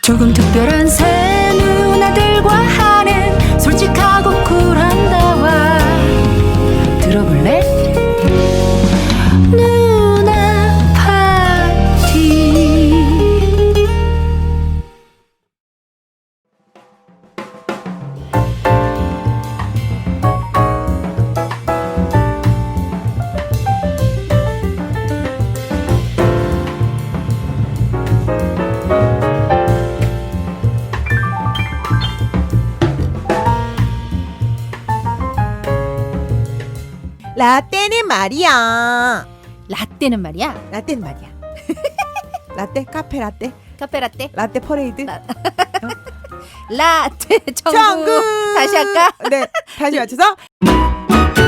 조금 특별한 새 누나들과 하는 솔직하고 쿨한 대화 들어볼래? 누나 파티. 라떼는 말이야. 라떼는 말이야. 라떼는 말이야. 라떼 카페 라떼 카페 라떼. 라떼 퍼레이드. 라떼 천국. 다시 할까? 네, 다시 맞춰서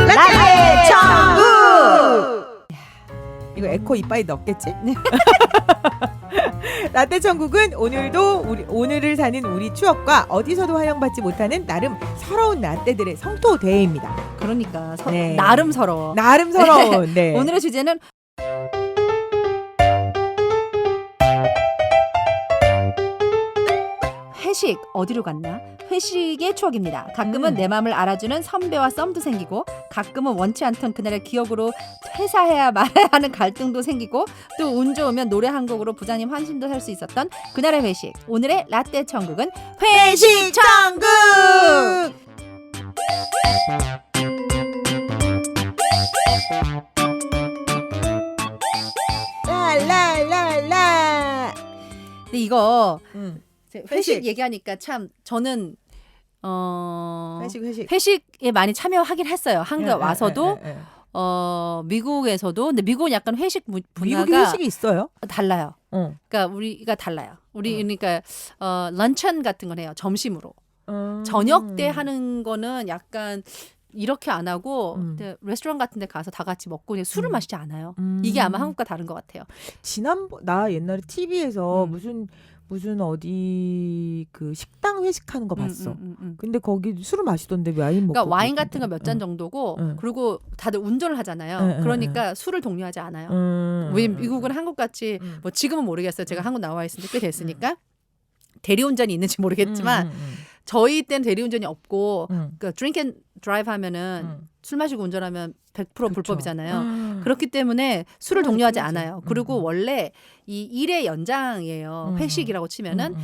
라떼 천국. 이거 에코 이빨이 넣겠지? 라떼 천국은 오늘을 사는 우리 추억과 어디서도 활용받지 못하는 나름 서러운 라떼들의 성토 대회입니다. 그러니까 네. 나름 서러워. 나름 서러운. 네. 오늘의 주제는 회식 어디로 갔나? 회식의 추억입니다. 가끔은 내 마음을 알아주는 선배와 썸도 생기고 가끔은 원치 않던 그날의 기억으로 퇴사해야 말아야 하는 갈등도 생기고 또 운 좋으면 노래 한 곡으로 부장님 환심도 할 수 있었던 그날의 회식. 오늘의 라떼 천국은 회식 천국. 랄랄랄라. 근데 이거 회식 회식. 얘기하니까 참 저는 회식. 회식에 많이 참여하긴 했어요. 한국에 와서도 예. 미국에서도. 근데 미국은 약간 회식 문화가 미국에 회식이 있어요? 달라요. 어. 그러니까 우리가 달라요. 그러니까 런천 같은 건 해요. 점심으로. 음. 저녁 때 하는 거는 약간 이렇게 안 하고 음. 근데 레스토랑 같은 데 가서 다 같이 먹고 그냥 술을 마시지 않아요. 음. 이게 아마 한국과 다른 것 같아요. 나 옛날에 TV에서 음. 무슨 어디 그 식당 회식하는 거 봤어. 음. 근데 거기 술을 마시던데 와인 먹고. 그러니까 와인 같은 거 그러던데. 몇 잔 정도고 응. 그리고 다들 운전을 하잖아요. 응. 그러니까 술을 독려하지 않아요. 음. 왜 미국은 한국같이 뭐 지금은 모르겠어요. 제가 한국 나와 있은 지 꽤 됐으니까 대리운전이 있는지 모르겠지만 저희 때는 대리운전이 없고 그러니까 드링 앤 드라이브 하면은 술 마시고 운전하면 100% 불법이잖아요. 그렇기 때문에 술을 독려하지 않아요. 그리고 원래 이 일의 연장이에요. 회식이라고 치면은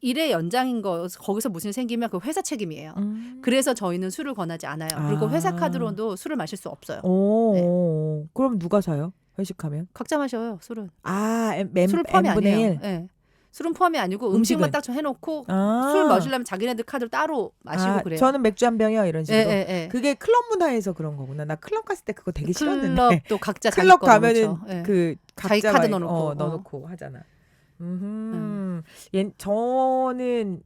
일의 연장인 거 거기서 무슨 일 생기면 그 회사 책임이에요. 그래서 저희는 술을 권하지 않아요. 그리고 회사 카드로도 술을 마실 수 없어요. 오. 그럼 누가 사요? 회식하면? 각자 마셔요. 술은. 술을 포함이 N분의 아니에요. 1. 네. 술은 포함이 아니고 음식은? 음식만 딱 해놓고 술 마시려면 자기네들 카드로 따로 마시고 그래요. 저는 맥주 한 병이요 이런 식으로. 예. 그게 클럽 문화에서 그런 거구나. 나 클럽 갔을 때 그거 되게 싫었는데. 클럽도 각자 자기 클럽 거 가면은 넣죠. 예. 그 자기 각자 카드 막 넣어놓고. 넣어놓고 하잖아. 저는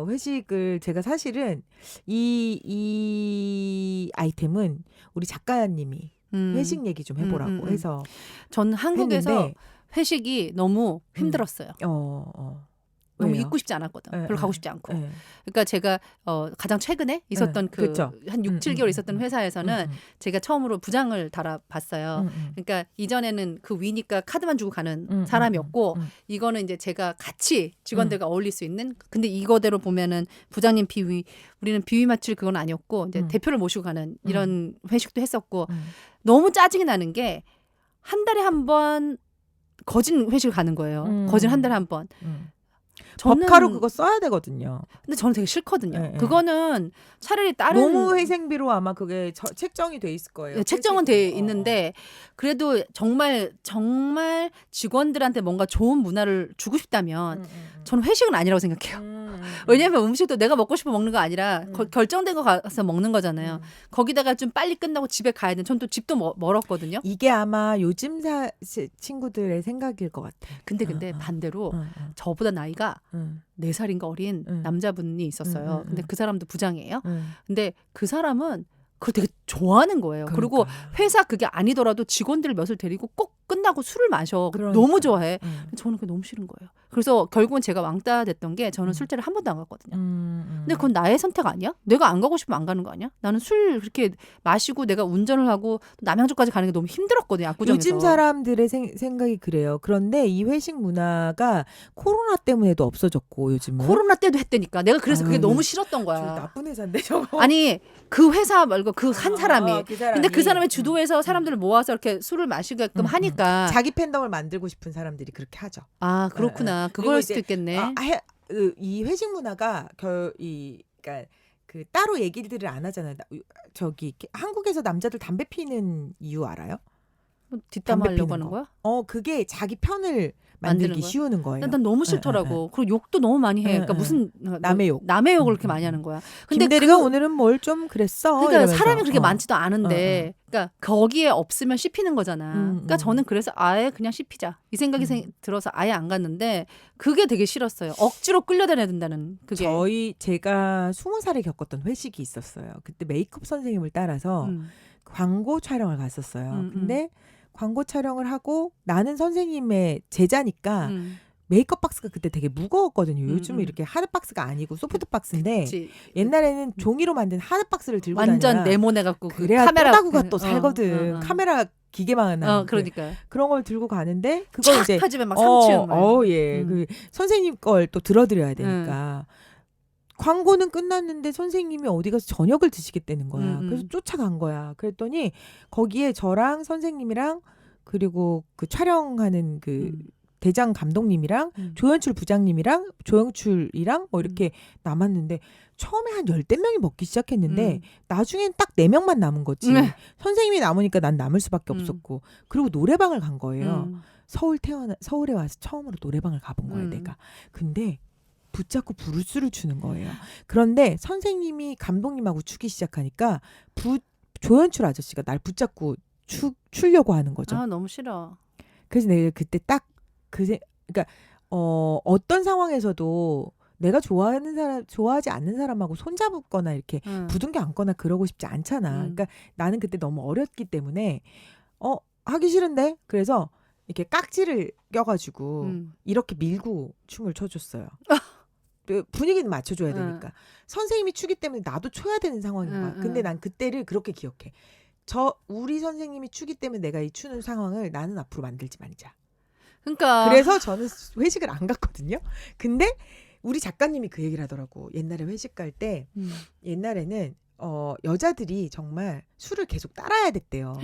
회식을 제가 사실은 이 아이템은 우리 작가님이 회식 얘기 좀 해보라고 해서 전 한국에서 했는데, 회식이 너무 힘들었어요. 너무 왜요? 있고 싶지 않았거든. 별로 가고 싶지 않고. 네. 그러니까 제가 가장 최근에 있었던 그렇죠. 한 6, 7개월 있었던 회사에서는 제가 처음으로 부장을 달아봤어요. 그러니까 이전에는 그 위니까 카드만 주고 가는 사람이었고 이거는 이제 제가 같이 직원들과 어울릴 수 있는 근데 이거대로 보면은 부장님 비위 우리는 비위 맞출 그건 아니었고 이제 대표를 모시고 가는 이런 회식도 했었고 너무 짜증이 나는 게 한 달에 한 번 거진 회식을 가는 거예요. 거진 한 달에 한 번. 법카로 그거 써야 되거든요. 근데 저는 되게 싫거든요. 네. 그거는 차라리 다른 노무 회생비로 아마 그게 책정이 돼 있을 거예요. 네, 책정은 돼 있는데 그래도 정말 직원들한테 뭔가 좋은 문화를 주고 싶다면 저는 회식은 아니라고 생각해요. 왜냐하면 음식도 내가 먹고 싶어 먹는 거 아니라 결정된 거 가서 먹는 거잖아요. 거기다가 좀 빨리 끝나고 집에 가야 되는. 전 또 집도 멀었거든요. 이게 아마 요즘 친구들의 생각일 것 같아. 근데 반대로 저보다 나이가 4살인가 어린 남자분이 있었어요. 근데 그 사람도 부장이에요. 근데 그 사람은 그걸 되게 좋아하는 거예요. 그리고 회사 그게 아니더라도 직원들 몇을 데리고 꼭 끝나고 술을 마셔. 너무 좋아해. 저는 그게 너무 싫은 거예요. 그래서 결국은 제가 왕따 됐던 게 저는 술자리를 한 번도 안 갔거든요. 근데 그건 나의 선택 아니야? 내가 안 가고 싶으면 안 가는 거 아니야? 나는 술 그렇게 마시고 내가 운전을 하고 남양주까지 가는 게 너무 힘들었거든요. 압구정에서. 요즘 사람들의 생각이 그래요. 그런데 이 회식 문화가 코로나 때문에도 없어졌고 요즘은. 코로나 때도 했다니까. 내가 그래서 그게 아유, 너무 싫었던 저 거야. 나쁜 회사인데 저거. 아니 그 회사 말고 그 한 사람이. 그 사람이. 근데 그 사람이 주도해서 사람들을 모아서 이렇게 술을 마시게끔 하니까. 자기 팬덤을 만들고 싶은 사람들이 그렇게 하죠. 아 그렇구나. 그리고 그걸 이제, 수도 있겠네. 이 회식 문화가 그러니까 그 따로 얘기들을 안 하잖아요. 저기 한국에서 남자들 담배 피는 이유 알아요? 뒷담화하려고 하는 거야? 그게 자기 편을 만드는 만들기 거야? 쉬우는 거예요. 난 너무 싫더라고. 그리고 욕도 너무 많이 해. 그러니까 무슨 남의 욕. 남의 욕을 그렇게 많이 하는 거야. 근데 김대리가 오늘은 뭘 좀 그랬어. 그러니까 이러면서. 사람이 그렇게 많지도 않은데, 그러니까 거기에 없으면 씹히는 거잖아. 그러니까 저는 그래서 아예 그냥 씹히자 이 생각이 들어서 아예 안 갔는데 그게 되게 싫었어요. 억지로 끌려다녀야 된다는 그게. 제가 20살에 겪었던 회식이 있었어요. 그때 메이크업 선생님을 따라서 광고 촬영을 갔었어요. 근데 광고 촬영을 하고 나는 선생님의 제자니까 메이크업 박스가 그때 되게 무거웠거든요. 요즘은 이렇게 하드 박스가 아니고 소프트 박스인데 그치. 옛날에는 종이로 만든 하드 박스를 들고 완전 다녀야 네모내갖고 그래야 카메라 또다구가 또 살거든. 카메라 기계만 나는 그러니까 그런 걸 들고 가는데 그걸 이제 하지만 막 상치음 예. 그 선생님 걸 또 들어드려야 되니까 광고는 끝났는데 선생님이 어디 가서 저녁을 드시겠다는 거야. 그래서 쫓아간 거야. 그랬더니 거기에 저랑 선생님이랑 그리고 그 촬영하는 그 대장 감독님이랑 조연출 부장님이랑 조영출이랑 뭐 이렇게 남았는데 처음에 한 10대 명이 먹기 시작했는데 나중엔 딱 4명만 남은 거지. 선생님이 남으니까 난 남을 수밖에 없었고 그리고 노래방을 간 거예요. 서울에 와서 처음으로 노래방을 가본 거예요. 내가. 근데 붙잡고 부르스를 추는 거예요. 그런데 선생님이 감독님하고 추기 시작하니까 조연출 아저씨가 날 붙잡고 추려고 하는 거죠. 아 너무 싫어. 그래서 내가 그때 딱 그러니까 어떤 상황에서도 내가 좋아하지 않는 사람하고 손잡거나 이렇게 부둥켜 안거나 그러고 싶지 않잖아. 그러니까 나는 그때 너무 어렸기 때문에 하기 싫은데 그래서 이렇게 깍지를 껴가지고 이렇게 밀고 춤을 춰줬어요. 분위기는 맞춰줘야 되니까. 선생님이 추기 때문에 나도 춰야 되는 상황인 거야. 근데 난 그때를 그렇게 기억해. 우리 선생님이 추기 때문에 내가 이 추는 상황을 나는 앞으로 만들지 말자. 그러니까 그래서 저는 회식을 안 갔거든요. 근데 우리 작가님이 그 얘기를 하더라고. 옛날에 회식 갈 때 옛날에는 여자들이 정말 술을 계속 따라야 됐대요.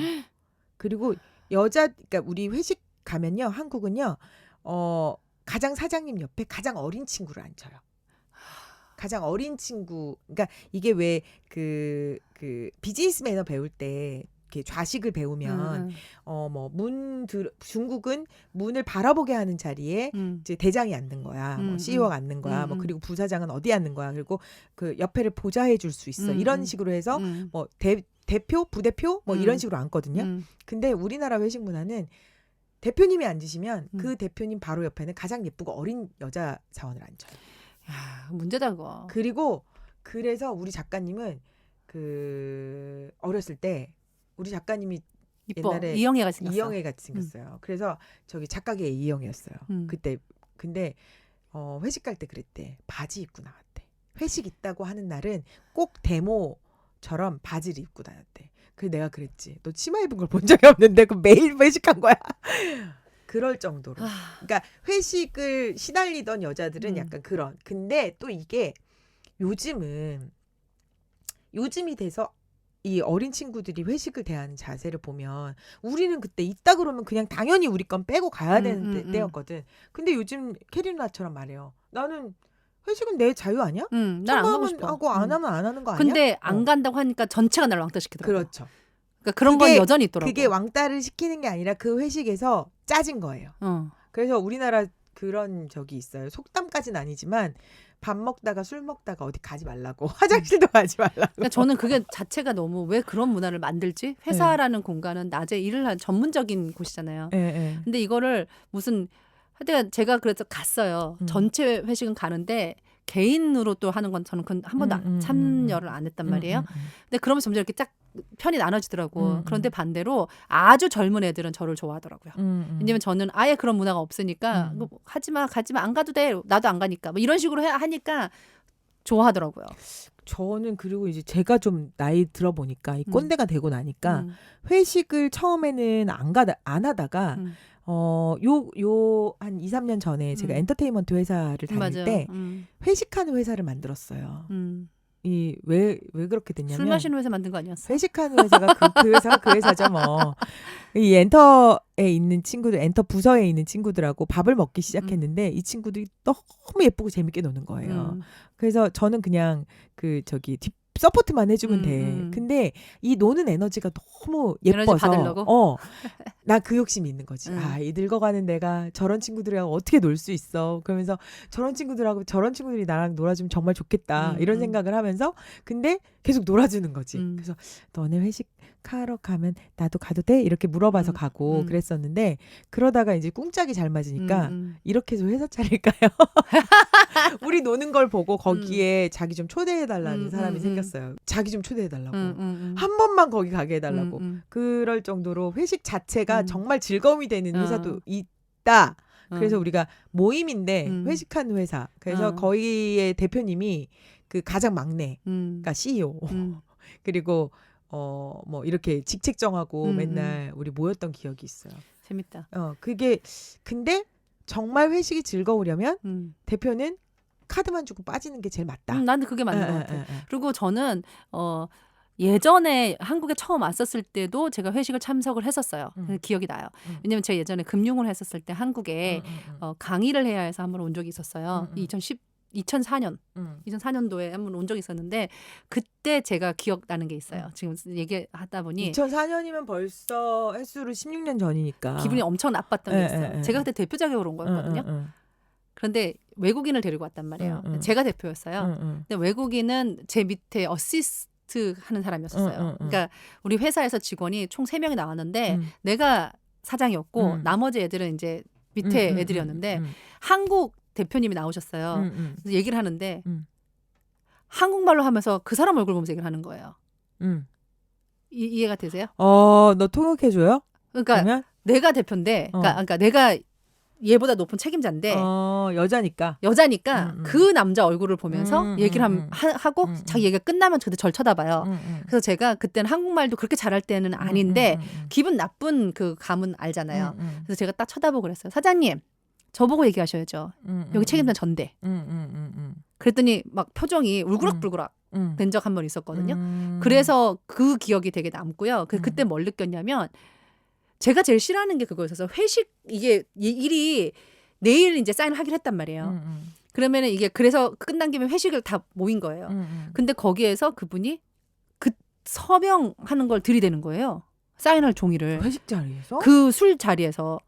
그리고 그러니까 우리 회식 가면요, 한국은요, 가장 사장님 옆에 가장 어린 친구를 앉혀요. 가장 어린 친구, 그러니까 이게 왜 그 비즈니스 매너 배울 때 이렇게 좌식을 배우면 중국은 문을 바라보게 하는 자리에 이제 대장이 앉는 거야, 뭐 CEO가 앉는 거야, 뭐 그리고 부사장은 어디 앉는 거야, 그리고 그 옆에를 보좌해 줄 수 있어, 이런 식으로 해서 뭐 대표, 부대표 뭐 이런 식으로 앉거든요. 근데 우리나라 회식 문화는 대표님이 앉으시면 그 대표님 바로 옆에는 가장 예쁘고 어린 여자 사원을 앉혀요. 야, 문제다 그거. 그리고 그래서 우리 작가님은 어렸을 때 우리 작가님이 이뻐. 옛날에 이영애 같이 생겼어. 이영애 같이 생겼어요. 그래서 저기 작가계의 이영애였어요. 그때 근데 회식 갈 때 그랬대. 바지 입고 나왔대. 회식 있다고 하는 날은 꼭 데모처럼 바지를 입고 다녔대. 그래서 내가 그랬지. 너 치마 입은 걸 본 적이 없는데 그 매일 회식한 거야. 그럴 정도로. 그러니까 회식을 시달리던 여자들은 약간 그런. 근데 또 이게 요즘이 돼서 이 어린 친구들이 회식을 대하는 자세를 보면 우리는 그때 있다 그러면 그냥 당연히 우리 건 빼고 가야 되는 때였거든. 근데 요즘 캐리 누나처럼 말해요. 나는 회식은 내 자유 아니야? 난 안 가고 싶어. 하고 안 하면 안 하는 거 아니야? 근데 안 간다고 하니까 전체가 날 왕따시키더라고. 그렇죠. 그러니까 그런 건 여전히 있더라고. 그게 왕따를 시키는 게 아니라 그 회식에서 짜진 거예요. 그래서 우리나라 그런 적이 있어요. 속담까지는 아니지만 밥 먹다가 술 먹다가 어디 가지 말라고. 화장실도 가지 말라고. 그러니까 저는 그게 자체가 너무 왜 그런 문화를 만들지? 회사라는 공간은 낮에 일을 하는 전문적인 곳이잖아요. 근데 이거를 무슨 하여튼 제가 그래서 갔어요. 전체 회식은 가는데 개인으로 또 하는 건 저는 한 번도 참여를 안 했단 말이에요. 근데 그러면 점점 이렇게 딱 편이 나눠지더라고. 그런데 반대로 아주 젊은 애들은 저를 좋아하더라고요. 왜냐면 저는 아예 그런 문화가 없으니까 뭐 하지마 가지마 안 가도 돼. 나도 안 가니까 뭐 이런 식으로 하니까 좋아하더라고요. 저는 그리고 이제 제가 좀 나이 들어보니까 이 꼰대가 되고 나니까 회식을 처음에는 안 하다가 한 2, 3년 전에 제가 엔터테인먼트 회사를 다닐 때 회식하는 회사를 만들었어요. 왜 그렇게 됐냐면 술 마시는 회사 만든 거 아니었어? 회식하는 회사가 그 회사가 그 회사죠 뭐. 이 엔터에 있는 친구들, 엔터 부서에 있는 친구들하고 밥을 먹기 시작했는데 이 친구들이 너무 예쁘고 재밌게 노는 거예요. 그래서 저는 그냥 서포트만 해주면 돼. 근데 이 노는 에너지가 너무 예뻐서 에너지 받으려고? 나 그 욕심이 있는 거지. 이 늙어가는 내가 저런 친구들이랑 어떻게 놀 수 있어. 그러면서 저런 친구들이 나랑 놀아주면 정말 좋겠다. 이런 생각을 하면서 근데 계속 놀아주는 거지. 그래서 너네 회식하러 가면 나도 가도 돼? 이렇게 물어봐서 가고 그랬었는데 그러다가 이제 꿍짝이 잘 맞으니까 이렇게 해서 회사 차릴까요? 우리 노는 걸 보고 거기에 자기 좀 초대해달라는 사람이 생겼어요. 자기 좀 초대해달라고. 한 번만 거기 가게 해달라고. 그럴 정도로 회식 자체가 정말 즐거움이 되는 회사도 있다. 그래서 우리가 모임인데 회식하는 회사. 그래서 거기의 대표님이 그 가장 막내, 그러니까 CEO. 그리고 뭐 이렇게 직책 정하고 맨날 우리 모였던 기억이 있어요. 재밌다. 그게 근데 정말 회식이 즐거우려면 대표는 카드만 주고 빠지는 게 제일 맞다. 나는 그게 맞는 것 같아요. 그리고 저는 예전에 한국에 처음 왔었을 때도 제가 회식을 참석을 했었어요. 기억이 나요. 왜냐면 제가 예전에 금융을 했었을 때 한국에 강의를 해야 해서 한번 온 적이 있었어요. 2004년도에 한번 온 적이 있었는데 그때 제가 기억나는 게 있어요. 지금 얘기하다 보니 2004년이면 벌써 횟수로 16년 전이니까 기분이 엄청 나빴던 게 있어요. 제가 그때 대표 자격으로 온 거였거든요. 그런데 외국인을 데리고 왔단 말이에요. 제가 대표였어요. 근데 외국인은 제 밑에 어시스트 하는 사람이었어요. 그러니까 우리 회사에서 직원이 총 3명이 나왔는데 내가 사장이었고 나머지 애들은 이제 밑에 애들이었는데 한국 대표님이 나오셨어요. 그래서 얘기를 하는데 한국말로 하면서 그 사람 얼굴 보면서 얘기를 하는 거예요. 이해가 되세요? 너 통역해줘요? 그러니까 그러면? 내가 대표인데 그러니까 내가 얘보다 높은 책임자인데 여자니까 그 남자 얼굴을 보면서 얘기를 하고 자기 얘기가 끝나면 저한테 절 쳐다봐요. 그래서 제가 그때는 한국말도 그렇게 잘할 때는 아닌데 기분 나쁜 그 감은 알잖아요. 그래서 제가 딱 쳐다보고 그랬어요. 사장님 저보고 얘기하셔야죠. 여기 책임자 전데. 그랬더니 막 표정이 울그락불그락 된 적 한 번 있었거든요. 그래서 그 기억이 되게 남고요. 그때 뭘 느꼈냐면 제가 제일 싫어하는 게 그거였어서 회식 이게 일이 내일 이제 사인을 하기로 했단 말이에요. 그러면은 이게 그래서 끝난 김에 회식을 다 모인 거예요. 근데 거기에서 그분이 그 서명하는 걸 들이대는 거예요. 사인할 종이를. 회식 자리에서? 그 술 자리에서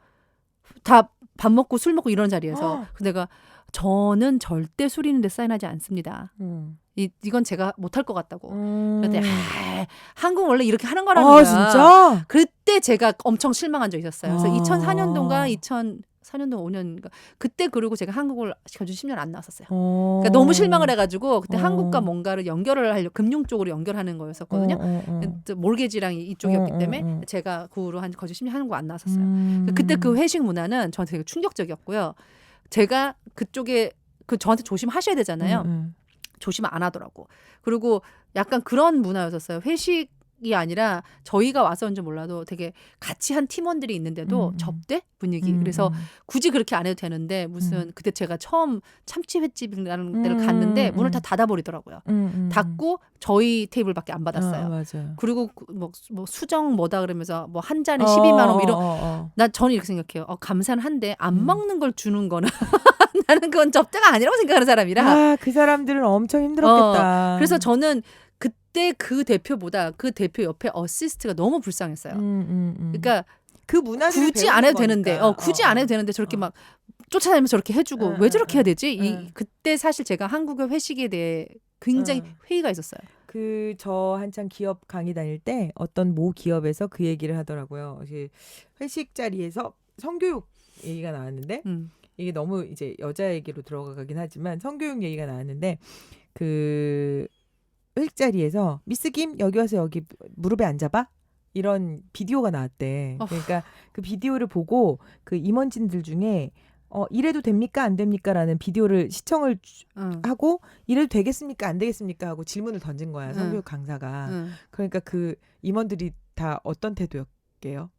다 밥 먹고 술 먹고 이런 자리에서. 내가 저는 절대 술 있는데 사인하지 않습니다. 이건 제가 못할 것 같다고. 그런데 한국 원래 이렇게 하는 거라는 거야. 진짜? 그때 제가 엄청 실망한 적이 있었어요. 그래서 2004년도인가 2004년도 5년인가 그때 그리고 제가 한국을 거주 10년 안 나왔었어요. 그러니까 너무 실망을 해가지고 그때 한국과 뭔가를 연결을 하려고 금융 쪽으로 연결하는 거였었거든요. 몰개지랑 이쪽이었기 때문에 제가 그 후로 거주 10년 한국 안 나왔었어요. 그때 그 회식 문화는 저한테 되게 충격적이었고요. 제가 그쪽에 저한테 조심하셔야 되잖아요. 조심 안 하더라고. 그리고 약간 그런 문화였었어요. 회식이 아니라 저희가 와서인지 몰라도 되게 같이 한 팀원들이 있는데도 접대 분위기. 그래서 굳이 그렇게 안 해도 되는데 무슨 그때 제가 처음 참치 횟집이라는 데를 갔는데 문을 다 닫아버리더라고요. 닫고 저희 테이블밖에 안 받았어요. 맞아요. 그리고 뭐 수정 뭐다 그러면서 뭐 한 잔에 12만 원 이런. 저는 이렇게 생각해요. 감사는 한데 안 먹는 걸 주는 거는 나는 그건 접대가 아니라고 생각하는 사람이라. 그 사람들은 엄청 힘들었겠다. 그래서 저는 그때 그 대표보다 그 대표 옆에 어시스트가 너무 불쌍했어요. 그러니까 그 문화를 굳이 안 해도 되는데, 굳이 안 해도 되는데 저렇게 막 쫓아다니면서 저렇게 해주고 왜 저렇게 해야 되지? 그때 사실 제가 한국의 회식에 대해 굉장히 회의가 있었어요. 저 한창 기업 강의 다닐 때 어떤 모 기업에서 그 얘기를 하더라고요. 회식 자리에서 성교육 얘기가 나왔는데 이게 너무 이제 여자 얘기로 들어가긴 하지만 성교육 얘기가 나왔는데 그 회식 자리에서 미스 김 여기 와서 여기 무릎에 앉아봐 이런 비디오가 나왔대. 그러니까 그 비디오를 보고 그 임원진들 중에 이래도 됩니까 안 됩니까라는 비디오를 시청을 하고 이래도 되겠습니까 안 되겠습니까 하고 질문을 던진 거야 성교육 강사가. 그러니까 그 임원들이 다 어떤 태도였게요?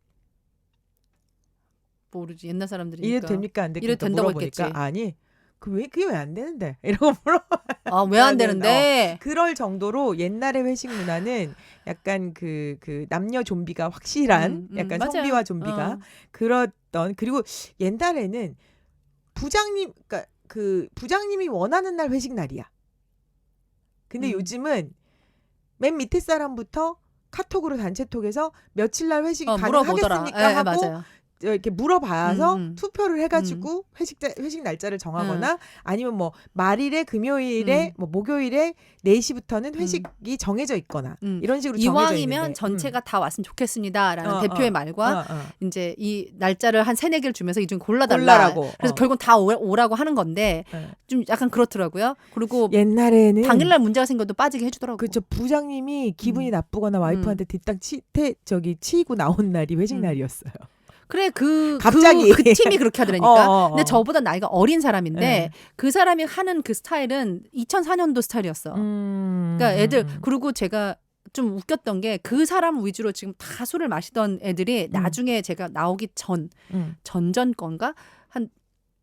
모르지 옛날 사람들이니까. 이래도 됩니까 안 됩니까 물어보니까 했겠지. 아니 그게 왜 안 되는데 이러고 물어. 아 왜 안 되는데? 그럴 정도로 옛날의 회식 문화는 약간 그 남녀 좀비가 확실한 약간 맞아요. 성비와 좀비가 그랬던. 그리고 옛날에는 부장님 그러니까 그 부장님이 원하는 날 회식 날이야. 근데 요즘은 맨 밑에 사람부터 카톡으로 단체톡에서 며칠 날 회식이 가능하겠습니까 하고 맞아요. 이렇게 물어봐서 투표를 해가지고 회식 날짜를 정하거나 아니면 뭐 말일에 금요일에 뭐 목요일에 4시부터는 회식이 정해져 있거나 이런 식으로 정해져 있는데 이왕이면 전체가 다 왔으면 좋겠습니다라는 대표의 말과 이제 이 날짜를 한 3-4개를 주면서 이 중에 골라달라고. 그래서 결국은 다 오라고 하는 건데 좀 약간 그렇더라고요. 그리고 옛날에는 당일날 문제가 생겨도 빠지게 해주더라고요. 그렇죠. 부장님이 기분이 나쁘거나 와이프한테 뒷땅 치이고 나온 날이 회식 날이었어요. 그래 갑자기 그 팀이 그렇게 하더라니까. 근데 저보다 나이가 어린 사람인데 그 사람이 하는 그 스타일은 2004년도 스타일이었어. 그러니까 애들 그리고 제가 좀 웃겼던 게 그 사람 위주로 지금 다 술을 마시던 애들이 나중에 제가 나오기 전전 건가 한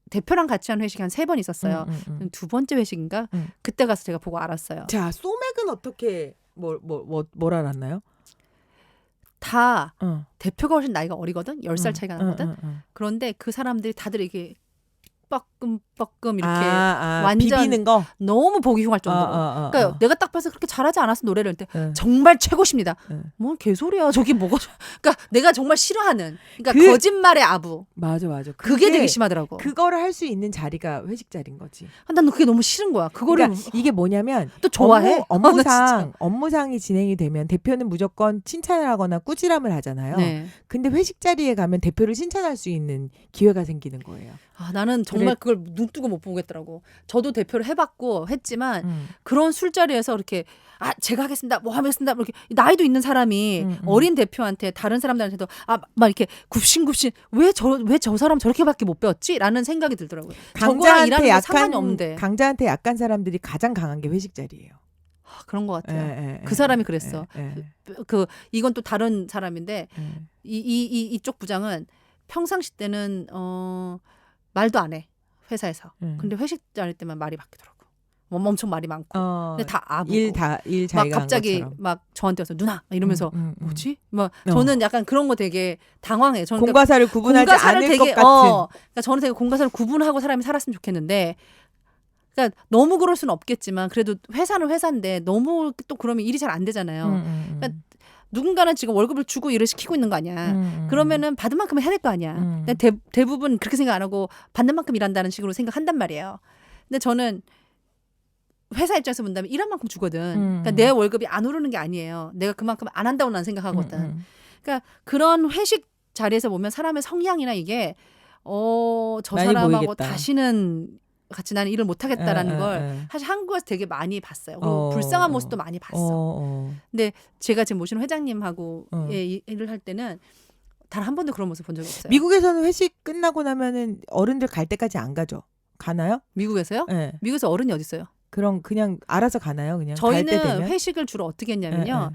대표랑 같이 한 회식이 한 3번 있었어요. 2번째 회식인가 그때 가서 제가 보고 알았어요. 자 소맥은 어떻게 뭘 알았나요? 다 대표가 훨씬 나이가 어리거든. 10살 차이가 나거든. 그런데 그 사람들이 다들 이게 뻐끔뻐끔 이렇게 완전 비비는 거 너무 보기 흉할 정도로. 그러니까 내가 딱 봐서 그렇게 잘하지 않았어 노래를 할 때 정말 최고십니다. 뭔 개소리야 저기 뭐가. 그러니까 내가 정말 싫어하는 그러니까 거짓말의 아부. 맞아. 그게 되게 심하더라고. 그거를 할 수 있는 자리가 회식 자리인 거지. 난 그게 너무 싫은 거야. 그거를 그러니까 이게 뭐냐면 또 좋아해. 업무상이 진행이 되면 대표는 무조건 칭찬을 하거나 꾸지람을 하잖아요. 네. 근데 회식 자리에 가면 대표를 칭찬할 수 있는 기회가 생기는 거예요. 나는 정말 그걸 눈 뜨고 못 보겠더라고. 저도 대표를 해봤고 했지만 그런 술자리에서 이렇게 제가 하겠습니다. 뭐 하겠습니다. 이렇게 나이도 있는 사람이 어린 대표한테 다른 사람들한테도 막 이렇게 굽신굽신 왜 저 사람 저렇게밖에 못 배웠지?라는 생각이 들더라고요. 강자한테 강자한테 약한 사람들이 가장 강한 게 회식 자리예요. 그런 것 같아요. 그 사람이 그랬어. 이건 또 다른 사람인데 이쪽 부장은 평상시 때는 말도 안 해. 회사에서. 근데 회식 자리 때만 말이 바뀌더라고. 엄청 말이 많고. 근데 다 아부고. 일 자기가 막 갑자기 막 저한테 와서 누나 이러면서 뭐지? 막 저는 약간 그런 거 되게 당황해요. 저는 공과사를 구분하지 않을 것 같은. 그러니까 저는 되게 공과사를 구분하고 사람이 살았으면 좋겠는데 그러니까 너무 그럴 수는 없겠지만 그래도 회사는 회사인데 너무 또 그러면 일이 잘 안 되잖아요. 그러니까 누군가는 지금 월급을 주고 일을 시키고 있는 거 아니야. 그러면은 받은 만큼 해야 될 거 아니야. 근데 대부분 그렇게 생각 안 하고 받는 만큼 일한다는 식으로 생각한단 말이에요. 근데 저는 회사 입장에서 본다면 일한 만큼 주거든. 그러니까 내 월급이 안 오르는 게 아니에요. 내가 그만큼 안 한다고 난 생각하거든. 그러니까 그런 회식 자리에서 보면 사람의 성향이나 이게 저 사람하고 보이겠다. 다시는 같이 나는 일을 못하겠다라는 걸 사실 한국에서 되게 많이 봤어요. 그리고 불쌍한 모습도 많이 봤어. 근데 제가 지금 모시는 회장님하고 일을 할 때는 단 한 번도 그런 모습 본 적이 없어요. 미국에서는 회식 끝나고 나면은 어른들 갈 때까지 안 가죠? 가나요? 미국에서요? 네. 미국에서 어른이 어디 있어요? 그럼 그냥 알아서 가나요? 그냥 저희는 회식을 주로 어떻게 했냐면요.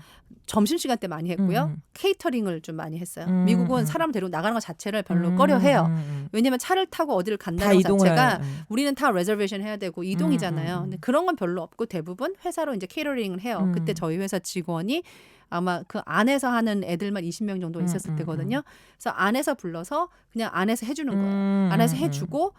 점심시간 때 많이 했고요. 케이터링을 좀 많이 했어요. 미국은 사람 데리고 나가는 것 자체를 별로 꺼려해요. 왜냐하면 차를 타고 어디를 간다는 것 자체가 우리는 다 레저베이션 해야 되고 이동이잖아요. 근데 그런 건 별로 없고 대부분 회사로 이제 케이터링을 해요. 그때 저희 회사 직원이 아마 그 안에서 하는 애들만 20명 정도 있었을 때거든요. 그래서 안에서 불러서 그냥 안에서 해주는 거예요. 안에서 해주고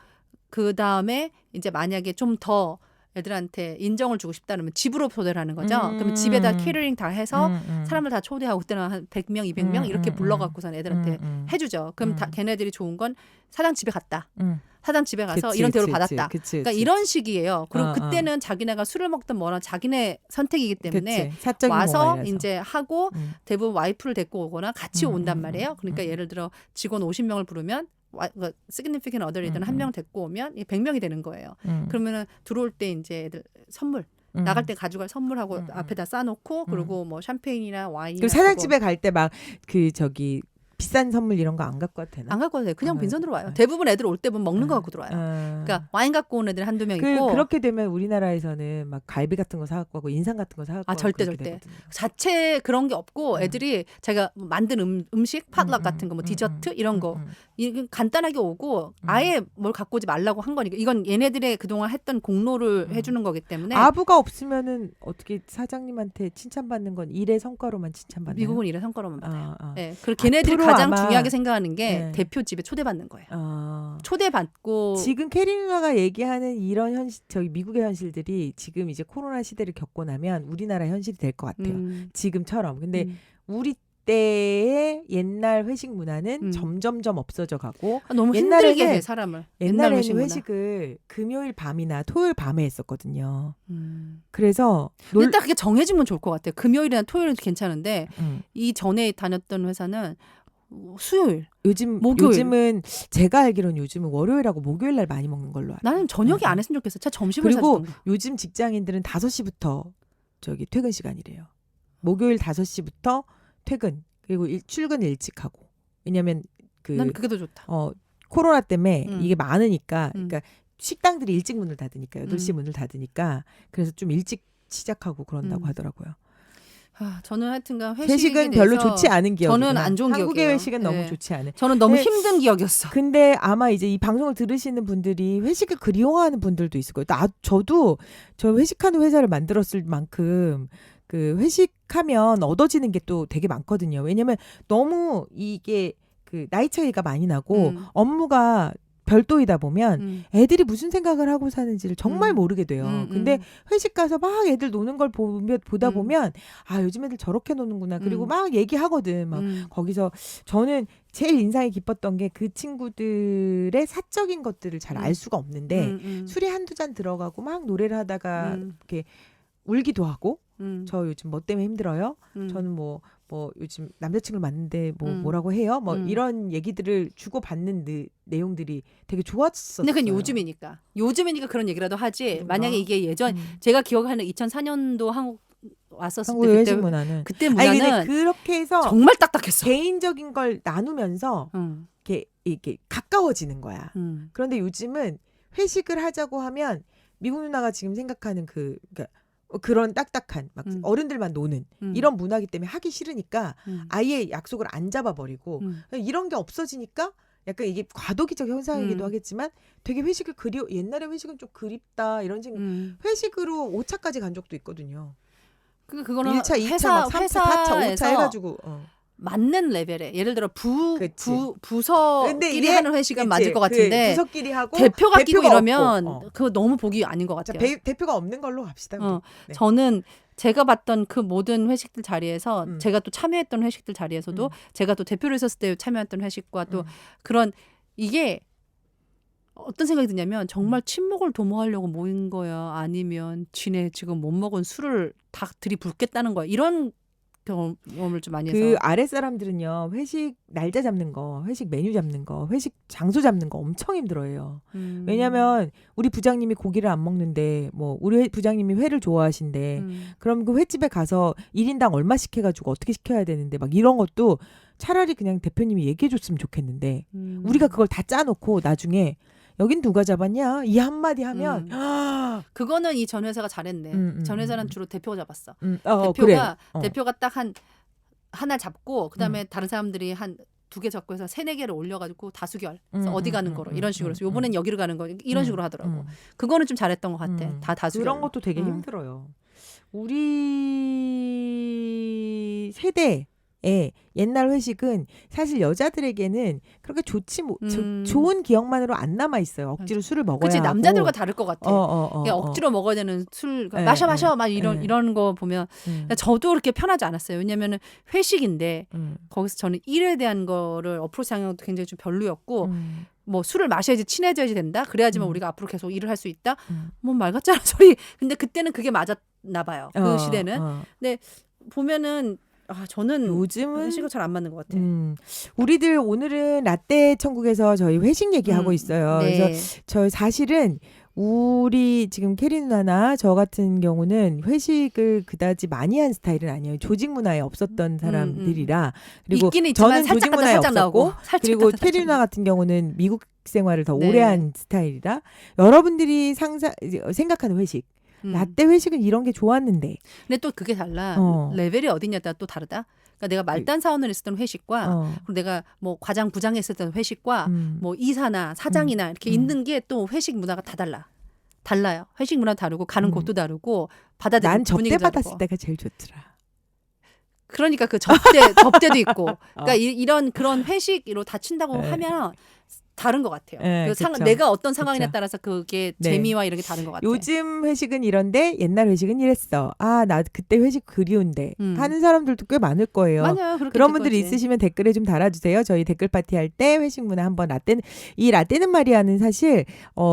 그 다음에 이제 만약에 좀 더 애들한테 인정을 주고 싶다 그러면 집으로 초대를 하는 거죠. 그러면 집에다 케이터링 다 해서 사람을 다 초대하고 그때는 한 100명, 200명 이렇게 불러갖고선 애들한테 해주죠. 그럼 다 걔네들이 좋은 건 사장 집에 갔다. 사장 집에 가서 이런 대우를 받았다. 그러니까 이런 식이에요. 그리고 그때는 자기네가 술을 먹든 뭐라 자기네 선택이기 때문에 와서 이제 하고 대부분 와이프를 데리고 오거나 같이 온단 말이에요. 그러니까 예를 들어 직원 50명을 부르면 significant other이든 한 명 데리고 오면 100명이 되는 거예요. 그러면은 들어올 때 이제 애들 선물 나갈 때 가져갈 선물하고 앞에다 싸놓고 그리고 뭐 샴페인이나 와인이나 그럼 사장집에 갈 때 막 그 저기 비싼 선물 이런 거 안 갖고 와도 되나? 안 갖고 와도 돼요. 그냥 빈손으로 와요. 대부분 애들 올 때 보면 먹는 거 갖고 들어와요. 그러니까 와인 갖고 온 애들 한두 명 있고. 그렇게 되면 우리나라에서는 막 갈비 같은 거 사갖고 하고 인삼 같은 거 사갖고 절대. 자체 그런 게 없고 애들이 자기가 만든 음식, 팟락 같은 거, 뭐 디저트 이런 거 이게 간단하게 오고 아예 뭘 갖고 오지 말라고 한 거니까 이건 얘네들의 그동안 했던 공로를 해주는 거기 때문에. 아부가 없으면은 어떻게 사장님한테 칭찬받는 건 일의 성과로만 칭찬받나요? 미국은 일의 성과로만 받아요. 네. 그리고 걔네들이 가장 중요하게 생각하는 게 대표집에 초대받는 거예요. 초대받고 지금 캐리 누나가 얘기하는 이런 현실, 저기 미국의 현실들이 지금 이제 코로나 시대를 겪고 나면 우리나라 현실이 될 것 같아요. 지금처럼. 근데 우리 때의 옛날 회식 문화는 점점점 없어져 가고 너무 힘들게 해 사람을. 옛날에는 회식을 금요일 밤이나 토요일 밤에 했었거든요. 그래서 일단 그게 정해지면 좋을 것 같아요. 금요일이나 토요일은 괜찮은데 이 전에 다녔던 회사는 수요일, 요즘은 제가 알기로는 요즘은 월요일하고 목요일 날 많이 먹는 걸로 알아요. 나는 저녁에 안 했으면 좋겠어. 점심을 그리고 사주던가. 요즘 직장인들은 5시부터 저기 퇴근 시간이래요. 목요일 5시부터 퇴근, 그리고 출근 일찍 하고. 왜냐면 난 그게 더 좋다. 코로나 때문에 이게 많으니까, 그러니까 식당들이 일찍 문을 닫으니까 8시 문을 닫으니까 그래서 좀 일찍 시작하고 그런다고 하더라고요. 저는 하여튼간 회식은 별로 좋지 않은 기억이구나. 저는 안 좋은 기억이에요. 한국의 회식은 너무 좋지 않은. 저는 너무 힘든 기억이었어. 근데 아마 이제 이 방송을 들으시는 분들이 회식을 그리워하는 분들도 있을 거예요. 저도 저 회식하는 회사를 만들었을 만큼 그 회식하면 얻어지는 게 또 되게 많거든요. 왜냐면 너무 이게 그 나이 차이가 많이 나고 업무가 별도이다 보면 애들이 무슨 생각을 하고 사는지를 정말 모르게 돼요. 근데 회식 가서 막 애들 노는 걸 보다 보면 요즘 애들 저렇게 노는구나. 그리고 막 얘기하거든. 막 거기서 저는 제일 인상이 깊었던 게 그 친구들의 사적인 것들을 잘 알 수가 없는데 술이 한두 잔 들어가고 막 노래를 하다가 이렇게 울기도 하고 저 요즘 뭐 때문에 힘들어요? 저는 뭐 요즘 남자친구를 만났는데 뭐라고 해요? 뭐 이런 얘기들을 주고받는 내용들이 되게 좋았었어요. 근데 그건 요즘이니까 그런 얘기라도 하지. 그런가? 만약에 이게 예전 제가 기억하는 2004년도 한국 왔었을 때 회식 문화는 그때 문화는 근데 그렇게 해서 정말 딱딱했어. 개인적인 걸 나누면서 이렇게 가까워지는 거야. 그런데 요즘은 회식을 하자고 하면 미국 누나가 지금 생각하는 그러니까 그런 딱딱한 막 어른들만 노는 이런 문화기 때문에 하기 싫으니까 아예 약속을 안 잡아버리고 이런 게 없어지니까 약간 이게 과도기적 현상이기도 하겠지만 되게 회식을 옛날에 회식은 좀 그립다 이런 생각. 회식으로 5차까지 간 적도 있거든요. 그거는 1차, 2차, 막 3차, 4차, 5차 해가지고 맞는 레벨에 예를 들어 부서끼리 하는 회식은 맞을 것 같은데 부서끼리 하고 대표가 끼고 이러면 그거 너무 보기 아닌 것 같아요. 대표가 없는 걸로 합시다. 네. 저는 제가 봤던 그 모든 회식들 자리에서 제가 또 참여했던 회식들 자리에서도 제가 또 대표를 했었을 때 참여했던 회식과 또 그런 이게 어떤 생각이 드냐면 정말 친목을 도모하려고 모인 거야 아니면 지네 지금 못 먹은 술을 다 들이붓겠다는 거야 이런 경험을 좀 많이 해서 그 아랫 사람들은요 회식 날짜 잡는 거, 회식 메뉴 잡는 거, 회식 장소 잡는 거 엄청 힘들어해요. 왜냐하면 우리 부장님이 고기를 안 먹는데 뭐 우리 부장님이 회를 좋아하신대. 그럼 그 횟집에 가서 1인당 얼마씩 해가지고 어떻게 시켜야 되는데 막 이런 것도 차라리 그냥 대표님이 얘기해줬으면 좋겠는데 우리가 그걸 다 짜놓고 나중에 여긴 누가 잡았냐? 이 한마디 하면 그거는 이 전 회사가 잘했네. 전 회사는 주로 대표가 잡았어. 대표가 딱 하나 잡고 그다음에 다른 사람들이 한 2개 잡고 해서 3-4개를 올려가지고 다수결. 그래서 어디 가는 거로 이런 식으로 해서 요번엔 여기로 가는 거 이런 식으로 하더라고. 그거는 좀 잘했던 것 같아. 다 다수결. 그런 것도 되게 힘들어요. 우리 세대 옛날 회식은 사실 여자들에게는 그렇게 좋은 기억만으로 안 남아 있어요. 억지로 술을 먹어야 그치, 하고. 남자들과 다를 것 같아. 억지로 먹어야 되는 술 마셔 막 이런 거 보면 저도 그렇게 편하지 않았어요. 왜냐면은 회식인데 거기서 저는 일에 대한 거를 어프로치 상황도 굉장히 좀 별로였고 뭐 술을 마셔야지 친해져야지 된다. 그래야지만 우리가 앞으로 계속 일을 할 수 있다. 뭐 말 같지 않은 소리. 근데 그때는 그게 맞았나 봐요. 그 시대는. 근데 보면은 저는 요즘은 회식은 잘 안 맞는 것 같아. 우리들 오늘은 라떼 천국에서 저희 회식 얘기하고 있어요. 네. 그래서 저 사실은 우리 지금 캐리 누나나 저 같은 경우는 회식을 그다지 많이 한 스타일은 아니에요. 조직 문화에 없었던 사람들이라. 그리고 있기는 있지만 저는 조직 문화에 살짝 없었고 나오고, 그리고 캐리 누나 같은 경우는 미국 생활을 더 네. 오래 한 스타일이라 여러분들이 생각하는 회식 라떼 회식은 이런 게 좋았는데. 근데 또 그게 달라. 레벨이 어디냐에 따라 또 다르다. 그러니까 내가 말단 사원을 했을 때는 회식과 그리고 내가 뭐 과장 부장 했을 때는 회식과 뭐 이사나 사장이나 이렇게 있는 게 또 회식 문화가 다 달라요. 회식 문화 다르고 가는 곳도 다르고 받아들이는 난 분위기도 접대 받았을 다르고. 때가 제일 좋더라. 그러니까 그 접대도 있고. 그러니까 이런 그런 회식으로 다친다고 네. 하면 다른 것 같아요. 네, 그 그쵸. 내가 어떤 상황이냐에 그쵸. 따라서 그게 네. 재미와 이런 게 다른 것 같아요. 요즘 회식은 이런데 옛날 회식은 이랬어. 아, 나 그때 회식 그리운데 하는 사람들도 꽤 많을 거예요. 맞아요. 그런 분들이 있으시면 댓글에 좀 달아주세요. 저희 댓글 파티 할 때 회식 문화 한번 라떼는 말이야는 사실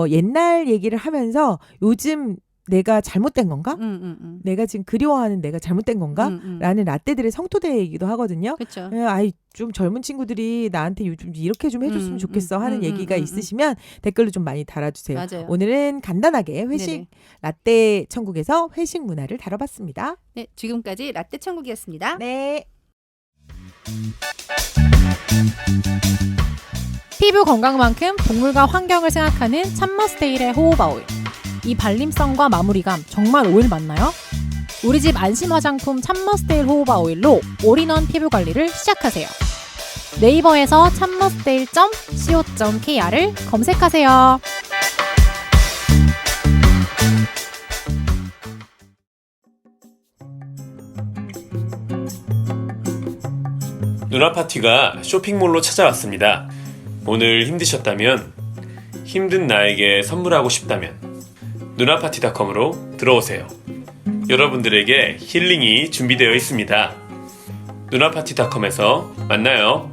옛날 얘기를 하면서 요즘 내가 잘못된 건가? 내가 지금 그리워하는 내가 잘못된 건가? 라는 라떼들의 성토대이기도 하거든요. 그렇죠. 아이 좀 젊은 친구들이 나한테 요즘 이렇게 좀 해줬으면 좋겠어 하는 얘기가 있으시면 댓글로 좀 많이 달아주세요. 맞아요. 오늘은 간단하게 회식 네네. 라떼 천국에서 회식 문화를 다뤄봤습니다. 네, 지금까지 라떼 천국이었습니다. 네. 피부 건강만큼 동물과 환경을 생각하는 참머스테일의 호호바 오일. 이 발림성과 마무리감 정말 오일 맞나요? 우리 집 안심 화장품 참머스테일 호호바 오일로 올인원 피부 관리를 시작하세요. 네이버에서 참머스테일.co.kr을 검색하세요. 누나 파티가 쇼핑몰로 찾아왔습니다. 오늘 힘드셨다면, 힘든 나에게 선물하고 싶다면 누나파티닷컴으로 들어오세요. 여러분들에게 힐링이 준비되어 있습니다. 누나파티닷컴에서 만나요.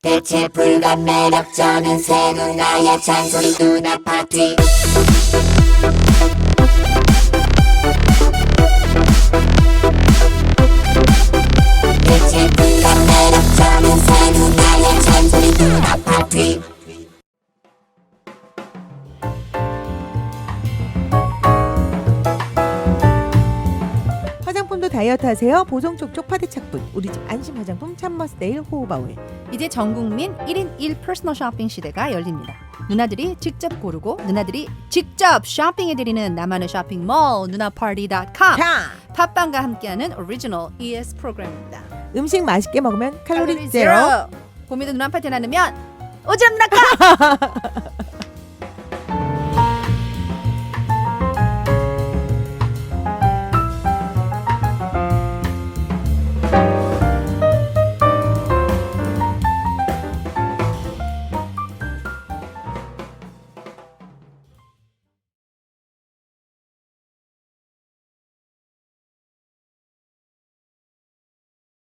대체 불감 매력적인 새 누나의 잔소리 누나 파티. 대체 불감 매력적인 새 누나의 잔소리 누나 파티. 화장품도 다이어트 하세요. 보송 촉촉 파데 착분. 우리 집 안심 화장품 참머스테일 호호바 오일. 이제 전국민 1인 1 퍼스널 쇼핑 시대가 열립니다. 누나들이 직접 고르고 누나들이 직접 쇼핑해드리는 나만의 쇼핑몰 누나파티.com. 팟빵과 함께하는 오리지널 ES 프로그램입니다. 음식 맛있게 먹으면 칼로리 제로. 고민도 누나파티 나누면 오지랖 누나카.